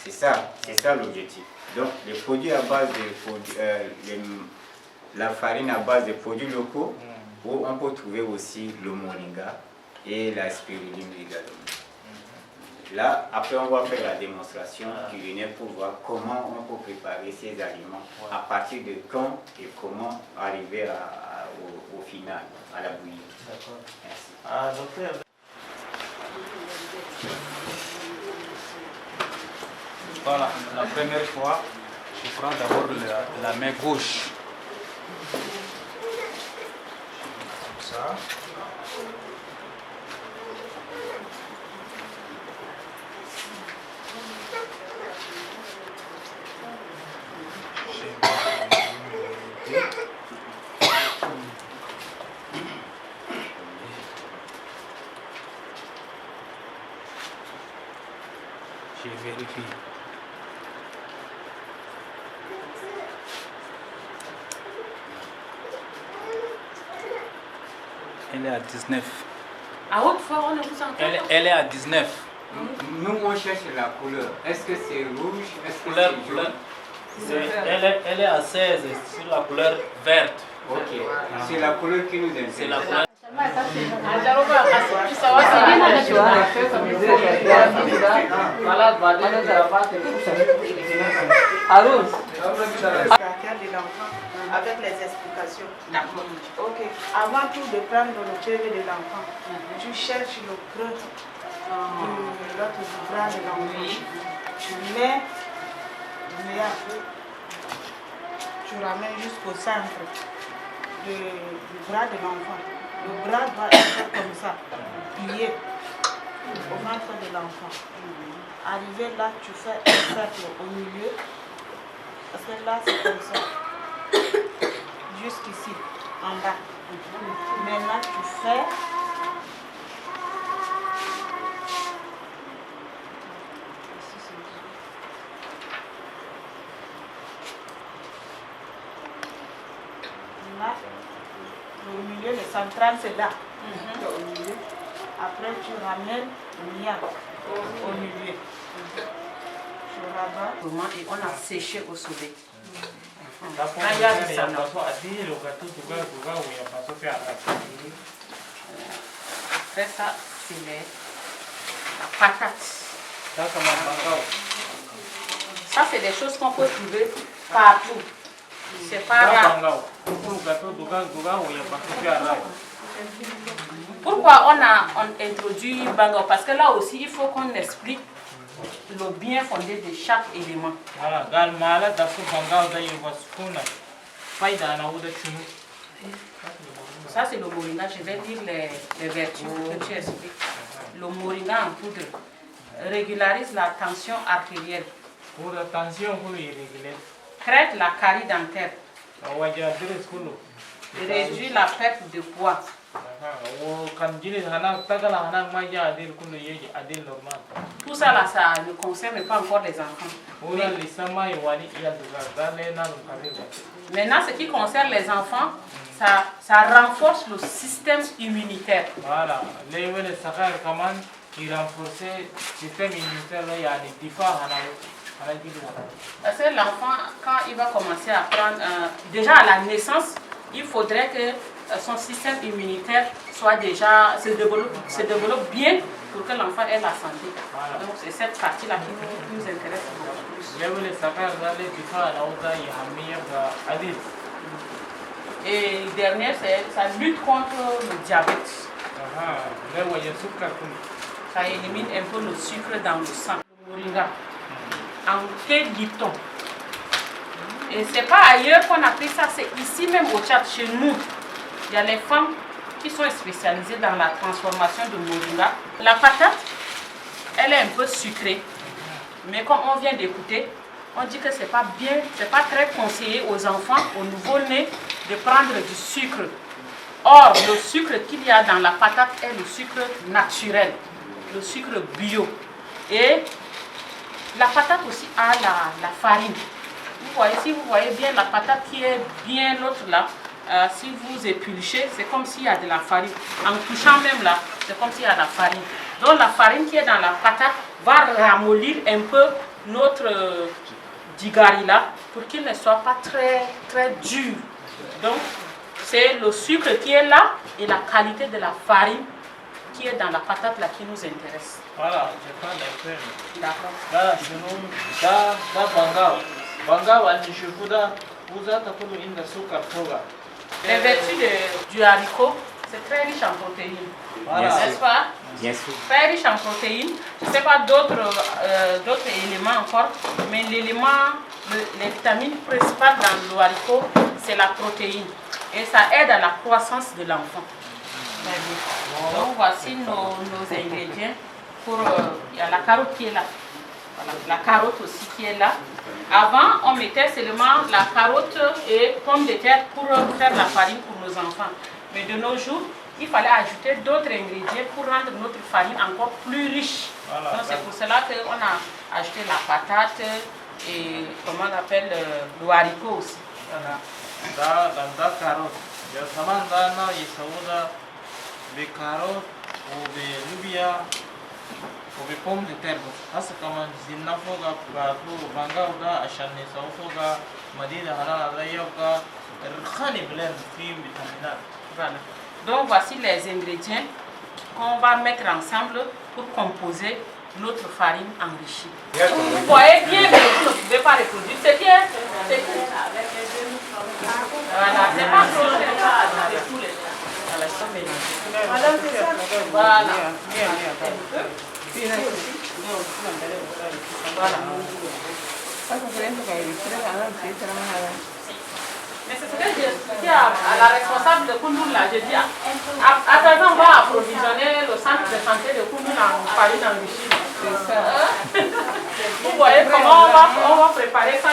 C'est ça l'objectif. Donc les produits à base de la farine à base de produits locaux, où on peut trouver aussi le moringa et la spiruline également. Là, après, on va faire la démonstration culinaire pour voir comment on peut préparer ces aliments, à partir de quand et comment arriver au final, à la bouillie. D'accord. Merci. Docteur. Voilà, la première fois, je prends d'abord la main gauche. Comme ça. Je vérifie. Elle est à 19. À haute fois, on ne vous entend pas. Elle est à 19. Nous, on cherche la couleur. Est-ce que c'est rouge? Est-ce que Couleur, c'est jaune? elle est à 16 sur la couleur verte. Ok. C'est la couleur qui nous intéresse. C'est la couleur. Avec les explications. Ok. Avant tout de prendre le PV de l'enfant, tu cherches le creux de l'autre bras de l'enfant. Tu mets tu ramènes jusqu'au centre du bras de l'enfant. Le bras doit être comme ça, plié au ventre de l'enfant. Arrivé là, tu fais un cercle au milieu, parce que là c'est comme ça. Jusqu'ici, en bas. Maintenant, tu fais là, au milieu, le central c'est là. Au milieu. Après, tu ramènes le mien au milieu. Tu rabats. Et on a séché au soleil. Après ça, c'est la patate. Ça, c'est des choses qu'on peut trouver partout. C'est pas rare. Pourquoi on introduit bangao? Parce que là aussi, il faut qu'on explique le bien fondé de chaque élément. Ça, c'est le moringa. Je vais dire les vertus que tu expliques. Le moringa en poudre régularise la tension artérielle, traite la carie dentaire, réduit la perte de poids. Tout ça là, ça ne concerne pas encore les enfants. Maintenant, ce qui concerne les enfants, ça renforce le système immunitaire. Voilà. Il renforce le système immunitaire. Parce que l'enfant, quand il va commencer à prendre, déjà à la naissance, il faudrait que son système immunitaire soit déjà, se développe bien pour que l'enfant ait la santé. Voilà. Donc c'est cette partie-là qui nous intéresse beaucoup plus. Et dernière, ça lutte contre le diabète. Ça élimine un peu le sucre dans le sang. Le moringa, en thé Lipton. Et c'est pas ailleurs qu'on a pris ça, c'est ici même au Tchad, chez nous. Il y a les femmes qui sont spécialisées dans la transformation de moringa. La patate, elle est un peu sucrée. Mais comme on vient d'écouter, on dit que c'est pas bien, c'est pas très conseillé aux enfants, aux nouveau-nés, de prendre du sucre. Or, le sucre qu'il y a dans la patate est le sucre naturel, le sucre bio. Et la patate aussi a la farine. Vous voyez, si vous voyez bien la patate qui est bien l'autre là, si vous épluchez, c'est comme s'il y a de la farine. En touchant même là, c'est comme s'il y a de la farine. Donc la farine qui est dans la patate va ramollir un peu notre digari là pour qu'il ne soit pas très dur. Donc, c'est le sucre qui est là et la qualité de la farine qui est dans la patate là qui nous intéresse. Voilà, je prends l'exemple. D'accord. Là, chez nous, dans Bangao, vous êtes in the sucre program. Les vertus du haricot, c'est très riche en protéines. Voilà. N'est-ce pas? Bien sûr. Très riche en protéines. Je ne sais pas d'autres éléments encore, mais l'élément, les vitamines principales dans le haricot, c'est la protéine. Et ça aide à la croissance de l'enfant. Donc voici nos ingrédients. Il y a la carotte qui est là. Voilà, la carotte aussi qui est là. Avant, on mettait seulement la carotte et pommes de terre pour faire la farine pour nos enfants. Mais de nos jours, il fallait ajouter d'autres ingrédients pour rendre notre farine encore plus riche. Voilà. Donc c'est pour cela qu'on a ajouté la patate et comment on appelle le haricot aussi. Voilà. Dans la carotte, il y a samandana, il y a des carottes, ou des lubia, ou des pommes de terre. Parce que comme zina foga, pour Bangao, Achane, Saofoga, Madina, Halala, Rayoga, Rkhani blend, film, vitamina. Voilà. Donc voici les ingrédients qu'on va mettre ensemble pour composer notre farine enrichie. Vous voyez bien que vous ne pouvez pas reproduire. C'est bien. Voilà, c'est pas trop de tous les gens. Voilà, ça mélange. Voilà. Mais c'est ce que je dis à la responsable de Koundoul là, je dis à présent on va approvisionner le centre de santé de Koundoul en farine enrichie. Vous voyez comment on va préparer ça.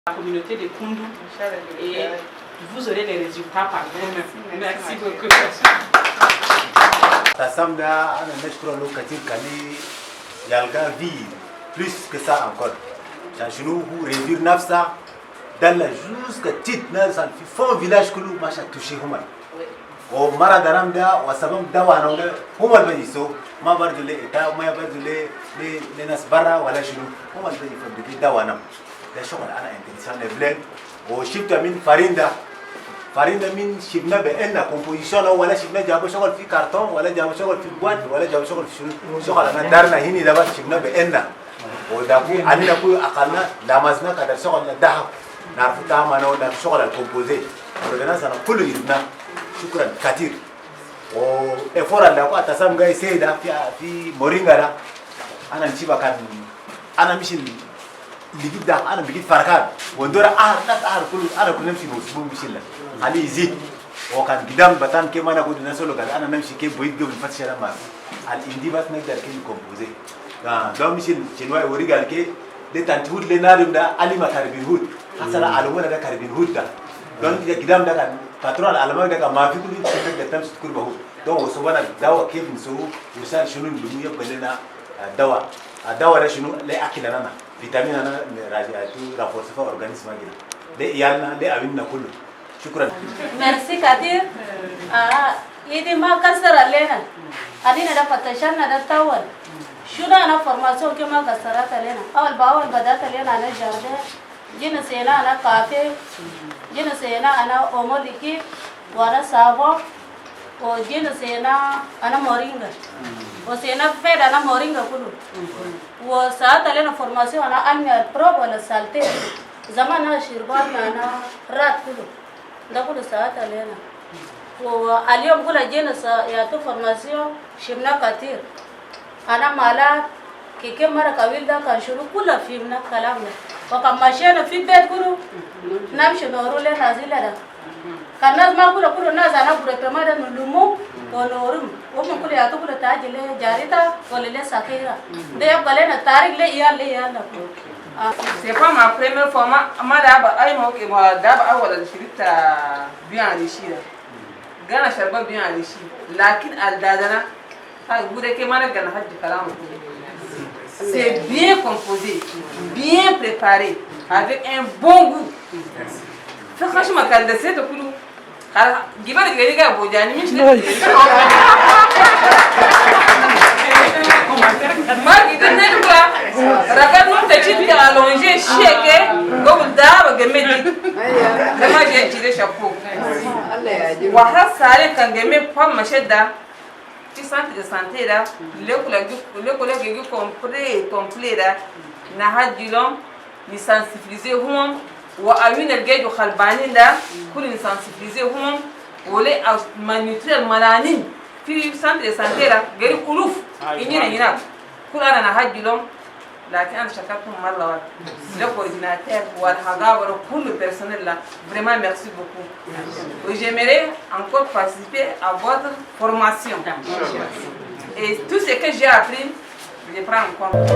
La communauté de Koundoul et vous aurez les résultats par vous-même. Merci beaucoup. Tasamda, ana nashkura lokacin kali yalga vie plus que ça encore. Chanchnou pour réduire nafsa dans la jusqu'à titre na san fi fond village kulu masha touché human. O mara daramda wa sabam dawa na wala human bani so ma bardule eta ma bardule le nas barra wala shinu human bani fabriki dawa na. ده شغل انا انتريسان بلين وشفت من فاريندا من شفنا بان كومبوزيشن ولا شفنا جابوا شغل في كرتون ولا جابوا شغل في بوان ولا جابوا شغل في شنو شغل انا دارنا هنا ده بس شفنا بان وداكو علينا كل اقلنا لامزنا كذا شغل الذهب نعرف تعمل ولا شغل الكومبوزي ورجعنا سنه كله يبنا شكرا كثير وافور اللي اكو اتسام جاي سيدا في مورينغا ده انا نسيبها كان انا مش اللي جدا انا بجيب فركان وندور انا كل نمشي بوسبون بشله علي يزيد وكان قدام بتان كيف انا كنت نسولو قال انا نمشي كيف بويد قبل فتش لما الاندي بس نقدر كيف كومبوزي ده مش شنواي وري قال كي ده تنتهود لنارم ده علي ما كاربين هود حصل علومنا ده كاربين هود ده دون قدام ده كان باترول على ده كان ما في كل شيء تقدر تمشي تكون بهود ده وسبنا الدواء كيف نسوي وصار شنو اللي يبقى لنا الدواء ده شنو لا اكل انا فيتامين انا راجعتو رافورس فور اورجانيزم كده ده يالنا ده اويننا كله شكرا ميرسي كثير يدي ما كسر علينا ادينا ده فتشنا ده تاول شو ده انا فورماسيون كما كسرت علينا اول باول بدات علينا انا جاردة جينا سينا انا كافي جينا سينا انا اوموليكي وانا سافو وجينا سينا انا مورينغا وسينا فيد انا مورينغا كله وساعات علينا فورماسيون انا امي البروب ولا سالتين زمان انا شربان انا رات كله ده كله ساعات علينا واليوم كله جينا ياتو فورماسيون شمنا كثير انا مالات كيكي مره كويل ده كان شنو كله فهمنا كلامنا وكان ماشينا في البيت كله نمشي نورو لنا زيلا ده Karena ma kula kula na zana kula pemada nulumu onorum o mo kula to kula tajile jarita kolele sakira de gale na tarik le ya la. C'est pas ma première fois ma daba ay mo ke ma daba awala shirita bien enrichi gana sharba bien enrichi lakin al dadana ha gude ke mana gana hajji kalam c'est bien composé bien préparé avec un bon goût franchement quand c'est to kulu kala gibar gari ga bojani min shi Magi de Nedra, regarde-nous tes petites allongées, chèques, comme d'arbre, gemedi. Vraiment, j'ai tiré chapeau. Wahas Sale, quand gemé, pas macheda, tu centre de santé là, le collègue complet là, n'a pas du long, ni sensibiliser hum, ou à une gueule de Khalbani là, pour nous sensibiliser hum, ou les manutriels malanines. Puis centre de santé là, gari uluf, ina kula na hajjilom lakin ana shakakum mallah le coordinateur wal hagawara pour le personnel là, vraiment merci beaucoup. J'aimerais encore participer à votre formation. Et tout ce que j'ai appris, je prends en compte.